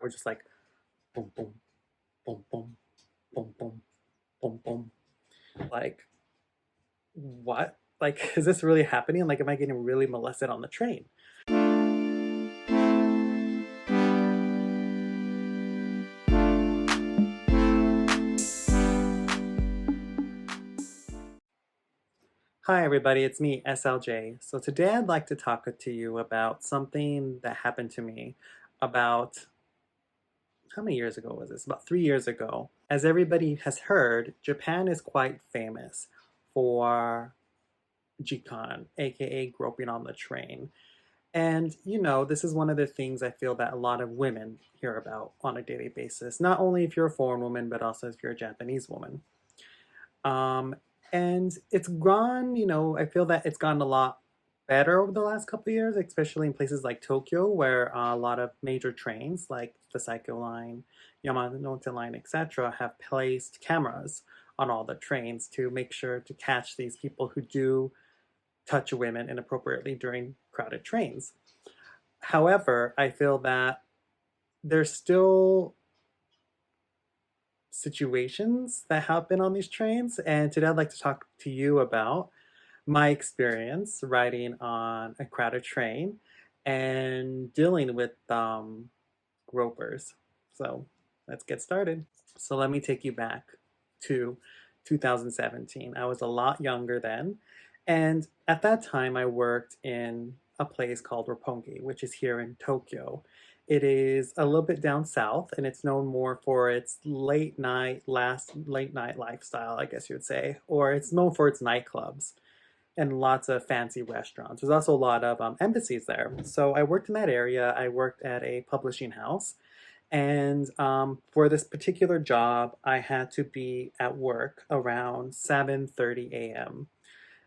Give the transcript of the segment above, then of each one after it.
We're just like boom, boom, boom, boom, boom, boom, boom, boom. Like, what? Like, is this really happening? Like, am I getting really molested on the train? Hi, everybody, it's me, SLJ. So today I'd like to talk to you about something that happened to me about, how many years ago was this? About 3 years ago. As everybody has heard, Japan is quite famous for Chikan, aka groping on the train. And, this is one of the things I feel that a lot of women hear about on a daily basis, not only if you're a foreign woman, but also if you're a Japanese woman. Um, and it's gone, I feel that it's gotten a lot better over the last couple of years, especially in places like Tokyo, where a lot of major trains like the Saikyo line, Yamanote line, etc., have placed cameras on all the trains to make sure to catch these people who do touch women inappropriately during crowded trains. However, I feel that there's still situations that happen on these trains, and today I'd like to talk to you about my experience riding on a crowded train and dealing with gropers. So let's get started. So let me take you back to 2017. I was a lot younger then, and at that time I worked in a place called Roppongi, which is here in Tokyo. It is a little bit down south, and it's known more for its late night lifestyle, I guess you would say, or it's known for its nightclubs and lots of fancy restaurants. There's also a lot of embassies there. So I worked in that area. I worked at a publishing house. And for this particular job, I had to be at work around 7:30 a.m.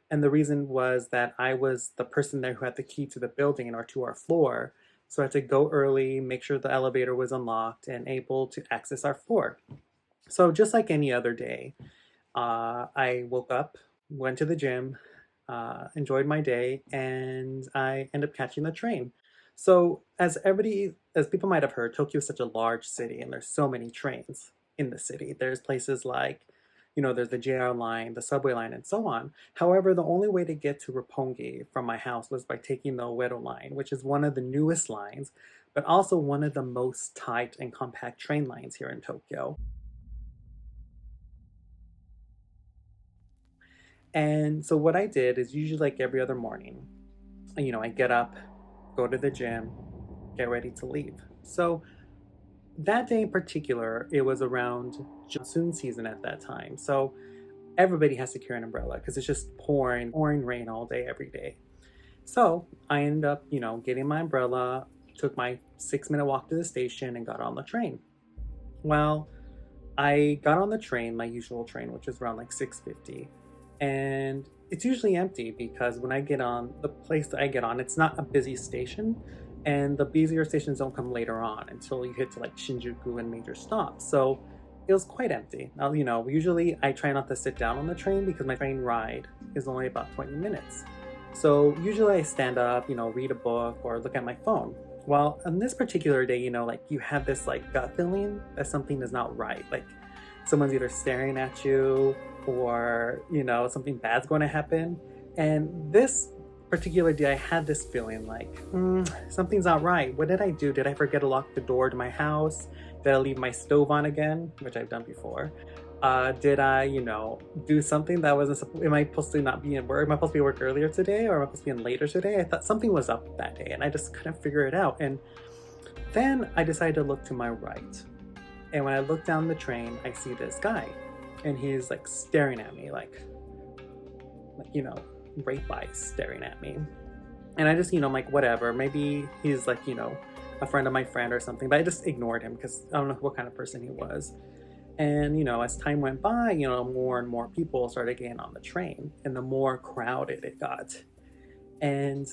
And the reason was that I was the person there who had the key to the building or to our floor. So I had to go early, make sure the elevator was unlocked and able to access our floor. So just like any other day, I woke up, went to the gym, enjoyed my day, and I ended up catching the train. So, as people might have heard, Tokyo is such a large city, and there's so many trains in the city. There's places like, there's the JR line, the subway line, and so on. However, the only way to get to Roppongi from my house was by taking the Uedo line, which is one of the newest lines, but also one of the most tight and compact train lines here in Tokyo. And so what I did is usually like every other morning, I get up, go to the gym, get ready to leave. So that day in particular, it was around monsoon season at that time. So everybody has to carry an umbrella because it's just pouring rain all day, every day. So I ended up, getting my umbrella, took my 6 minute walk to the station and got on the train. Well, I got on the train, my usual train, which is around like 6:50, and it's usually empty because when I get on the place that I get on, it's not a busy station, and the busier stations don't come later on until you hit to like Shinjuku and major stops. So it was quite empty. Now, usually I try not to sit down on the train because my train ride is only about 20 minutes. So usually I stand up, read a book or look at my phone. Well, on this particular day, like you have this like gut feeling that something is not right. Like someone's either staring at you or, something bad's going to happen. And this particular day, I had this feeling like, something's not right. What did I do? Did I forget to lock the door to my house? Did I leave my stove on again? Which I've done before. Did I, do something that wasn't, am I supposed to not be in work? Am I supposed to be at work earlier today or am I supposed to be in later today? I thought something was up that day and I just couldn't figure it out. And then I decided to look to my right. And when I look down the train, I see this guy and he's like staring at me rape eyes staring at me. And I just, I'm like, whatever. Maybe he's like, a friend of my friend or something. But I just ignored him because I don't know what kind of person he was. And, as time went by, more and more people started getting on the train and the more crowded it got. And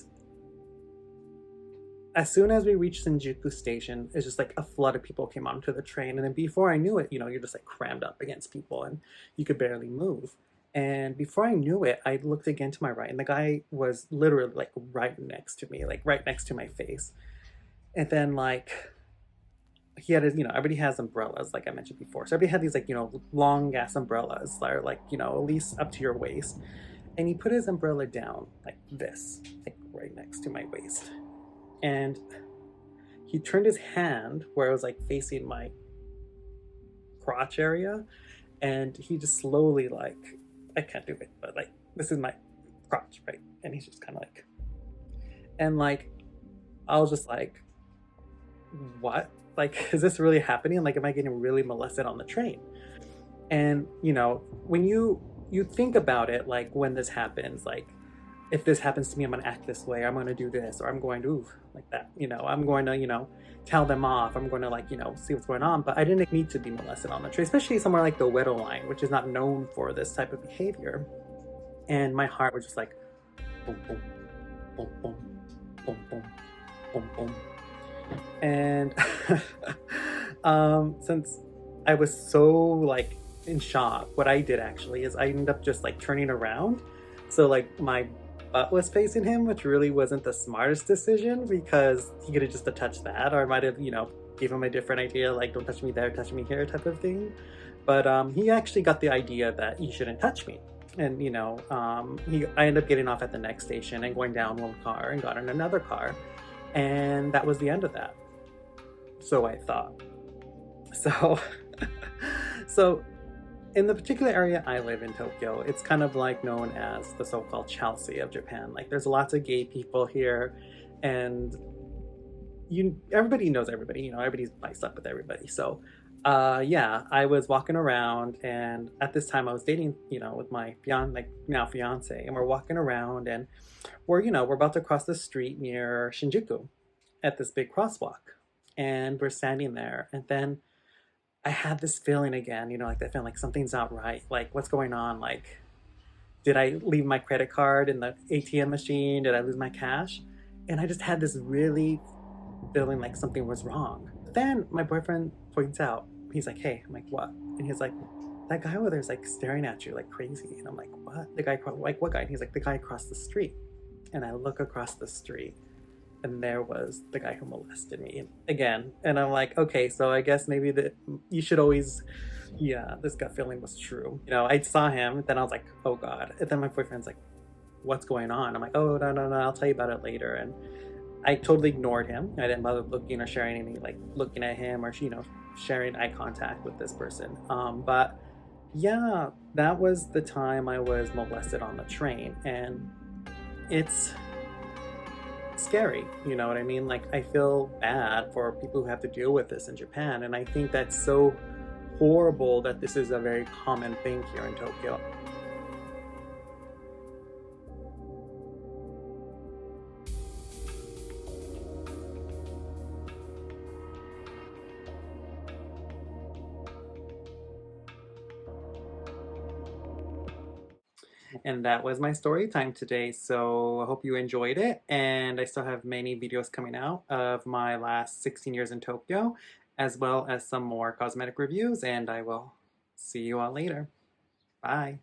as soon as we reached Shinjuku station, it's just like a flood of people came onto the train. And then before I knew it, you're just like crammed up against people and you could barely move. And before I knew it, I looked again to my right and the guy was literally like right next to me, like right next to my face. And then like he had his, everybody has umbrellas, like I mentioned before. So everybody had these like, long ass umbrellas that are like, at least up to your waist. And he put his umbrella down like this, like right next to my waist. And he turned his hand where it was like facing my crotch area, and he just slowly like, I can't do it, but like this is my crotch, right? And he's just kind of like, and like I was just like, what? Like, is this really happening? Like, am I getting really molested on the train? And when you think about it, like when this happens, like if this happens to me, I'm gonna act this way, I'm gonna do this, or I'm going to like that. I'm going to, tell them off. I'm going to like, see what's going on. But I didn't need to be molested on the train, especially somewhere like the Widow Line, which is not known for this type of behavior. And my heart was just like boom, boom, boom, boom, boom, boom, boom, boom. And since I was so like in shock, what I did actually is I ended up just like turning around. So like my butt was facing him, which really wasn't the smartest decision because he could have just touched that, or I might have, gave him a different idea, like don't touch me there, touch me here type of thing. But he actually got the idea that he shouldn't touch me. And I ended up getting off at the next station and going down one car and got in another car. And that was the end of that. So I thought. So, so in the particular area I live in Tokyo, it's kind of like known as the so-called Chelsea of Japan. Like there's lots of gay people here, and everybody knows everybody. Everybody's spiced up with everybody. So, yeah, I was walking around, and at this time I was dating, with my now fiance, and we're walking around, and we're about to cross the street near Shinjuku at this big crosswalk, and we're standing there, and then I had this feeling again, like that feeling like something's not right. Like, what's going on? Like, did I leave my credit card in the ATM machine? Did I lose my cash? And I just had this really feeling like something was wrong. Then my boyfriend points out, he's like, hey, I'm like, what? And he's like, that guy over there's like staring at you like crazy. And I'm like, what? The guy, like, what guy? And he's like, the guy across the street. And I look across the street, and there was the guy who molested me again. And I'm like, okay, so I guess maybe that you should always, yeah, this gut feeling was true. I saw him, then I was like, oh God. And then my boyfriend's like, what's going on? I'm like, oh, no, no, no, I'll tell you about it later. And I totally ignored him. I didn't bother looking or sharing any, like looking at him or, sharing eye contact with this person. But yeah, that was the time I was molested on the train. And it's scary, you know what I mean? Like, I feel bad for people who have to deal with this in Japan, and I think that's so horrible that this is a very common thing here in Tokyo. And that was my story time today. So I hope you enjoyed it. And I still have many videos coming out of my last 16 years in Tokyo, as well as some more cosmetic reviews. And I will see you all later. Bye.